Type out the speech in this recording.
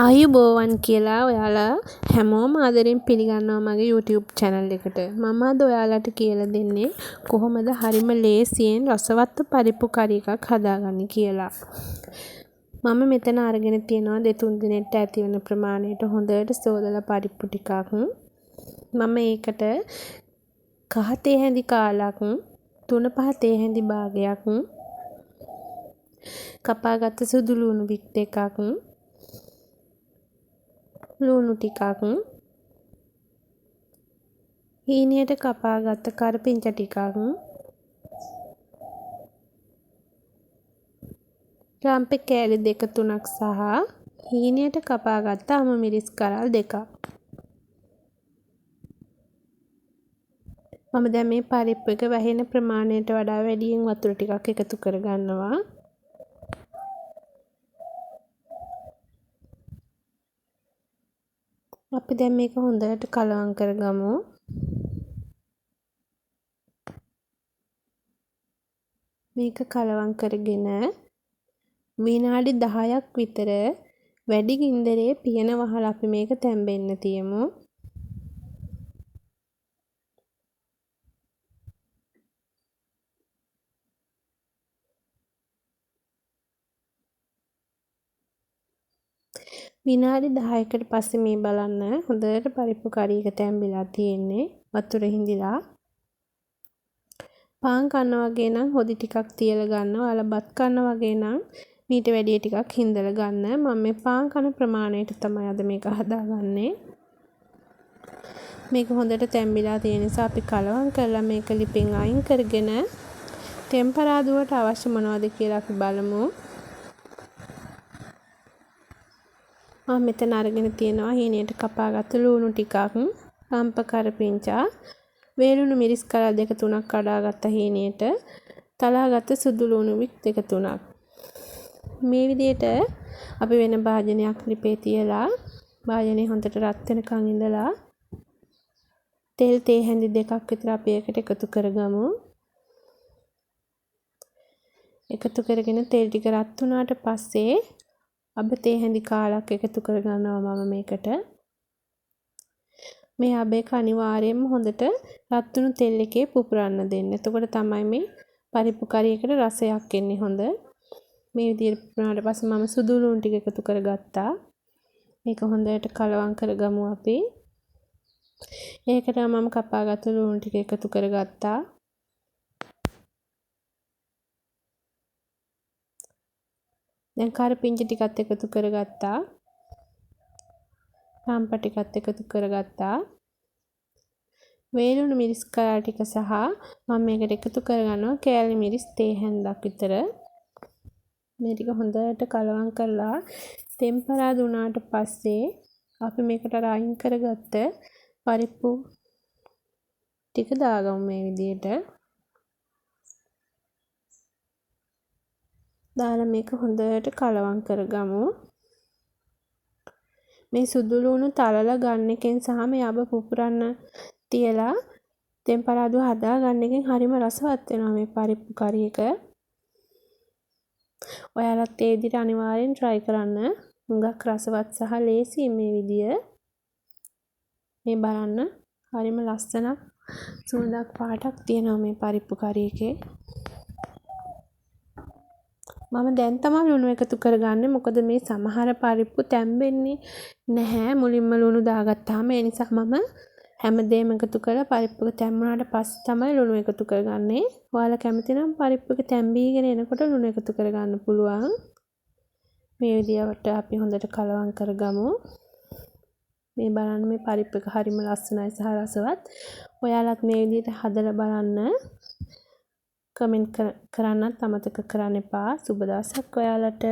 ආයුබෝවන් කියලා ඔයාලා හැමෝම ආදරෙන් පිළිගන්නවා මගේ YouTube channel එකට. මම අද ඔයාලට කියලා දෙන්නේ කොහොමද හරිම ලේසියෙන් රසවත් පරිප්පු කරි එකක් හදාගන්නේ කියලා. මම මෙතන අරගෙන තියෙනවා 2-3 දිනකට ඇති වෙන ප්‍රමාණයට හොඳට සෝදලා පරිප්පු ටිකක්. මම ඒකට කහ තේ හැඳි කාලක් 3-5 තේ හැඳි භාගයක් කපාගත්ත සුදු ලුණු බිත් එකක් ලුණු ටිකක් හීනියට කපාගත්ත කරපිංච ටිකක් රම්පේ කෑලි 2-3ක් සහ හීනියට කපාගත්ත අමු මිරිස් කරල් 2ක්. මම දැන් මේ පරිප්පු එක වැහෙන ප්‍රමාණයට වඩා වැඩියෙන් වතුර ටිකක් එකතු කරගන්නවා. අපි දැන් මේක හොඳට කලවම් කරගමු. මේක කලවම් කරගෙන විනාඩි 10ක් විතර වැඩි ගින්දරේ පියන වහලා අපි මේක තැම්බෙන්න තියමු. විනාඩි 10කට පස්සේ මේ බලන්න හොඳට පරිප්පු කරි එක තැම්බිලා තියෙන්නේ වතුර හිඳිලා. පාන් කන්න වගේ නම් හොදි ටිකක් තියලා ගන්න. ඔයාලා බත් කන්න වගේ නම් මීට වැඩිය ටිකක් හිඳලා ගන්න. මම මේ පාන් කන ප්‍රමාණයට තමයි අද මේක හදාගන්නේ. මේක හොඳට තැම්බිලා තියෙන නිසා අපි කලවම් කරලා මේක ලිපෙන් අයින් කරගෙන ටෙම්පරාදුවට අවශ්‍ය මොනවද කියලා අපි බලමු. මම මෙතන අරගෙන තියෙනවා හීනියට කපාගත්ත ලුණු ටිකක්, රම්ප කරපිංචා, වේලුණු මිරිස් කරල් 2-3ක් කඩාගත්ත හීනියට, තලාගත්ත සුදු ලුණු බිත් 2-3ක්. මේ විදිහට අපි වෙන භාජනයක් ලිපේ තියලා භාජනේ හොඳට රත් වෙනකන් ඉඳලා තෙල් තේ හැඳි 2ක් විතර අපි ඒකට එකතු කරගමු. එකතු කරගෙන තෙල් ටික රත් වුණාට පස්සේ අබ තේ හැඳි කාලක් එකතු කරගන්නවා මම මේකට. මේ අබ එක අනිවාර්යයෙන්ම හොඳට රත් වුණු තෙල් එකේ පුපුරන්න දෙන්න. එතකොට තමයි මේ පරිප්පු කරි එකට රසයක් එන්නේ හොඳ. මේ විදිහට පුපුරනාට පස්සේ මම සුදු ලුණු ටික එකතු කරගත්තා. මේක හොඳට කලවම් කරගමු අපි. ඒකට මම කපාගත්තු ලුණු ටික එකතු කරගත්තා. දැන් කරපිංච ටිකත් එකතු කරගත්තා. රම්ප ටිකත් එකතු කරගත්තා. වේලුණු මිරිස් කරල් ටික සහ මම මේකට එකතු කරගන්නවා කෑලි මිරිස් තේ හැන්දක් විතර. මේ ටික හොඳට කලවම් කරලා ටෙම්පරාදු වුණාට පස්සේ අපි මේකට අයින් කරගත්ත පරිප්පු ටික දාගමු මේ විදිහට. දාලා මේක හොඳට කලවම් කරගමු. මේ සුදු ලුණු තලලා ගන්න එකෙන් සහ මේ අබ පුපුරන්න තියලා ටෙම්පරාදු හදා ගන්න එකෙන් හරිම රසවත් වෙනවා මේ පරිප්පු කරි එක. ඔයාලත් ඒ විදිහට අනිවාර්යෙන් try කරන්න. හුඟක් රසවත් සහ ලේසි මේ විදිය. මේ බලන්න හරිම ලස්සනක් සුවඳක් පාටක් තියෙනවා මේ පරිප්පු කරි එකේ. මම දැන් තමයි ලුණු එකතු කරගන්නේ. මොකද මේ සමහර පරිප්පු තැම්බෙන්නේ නැහැ මුලින්ම ලුණු දාගත්තාම. ඒ නිසා මම හැමදේම එකතු කරලා පරිප්පු එක තැම්බුණාට පස්සේ තමයි ලුණු එකතු කරගන්නේ. ඔයාලා කැමති නම් පරිප්පු එක තැම්බීගෙන එනකොට ලුණු එකතු කරගන්න පුළුවන්. මේ විදිහට අපි හොඳට කලවම් කරගමු. මේ බලන්න මේ පරිප්පු එක හරිම ලස්සනයි සහ රසවත්. ඔයාලත් මේ විදිහට හදලා බලන්න. කමෙන්ට් කරන්නත් අමතක කරන්න එපා. සුබ දවසක් ඔයාලට.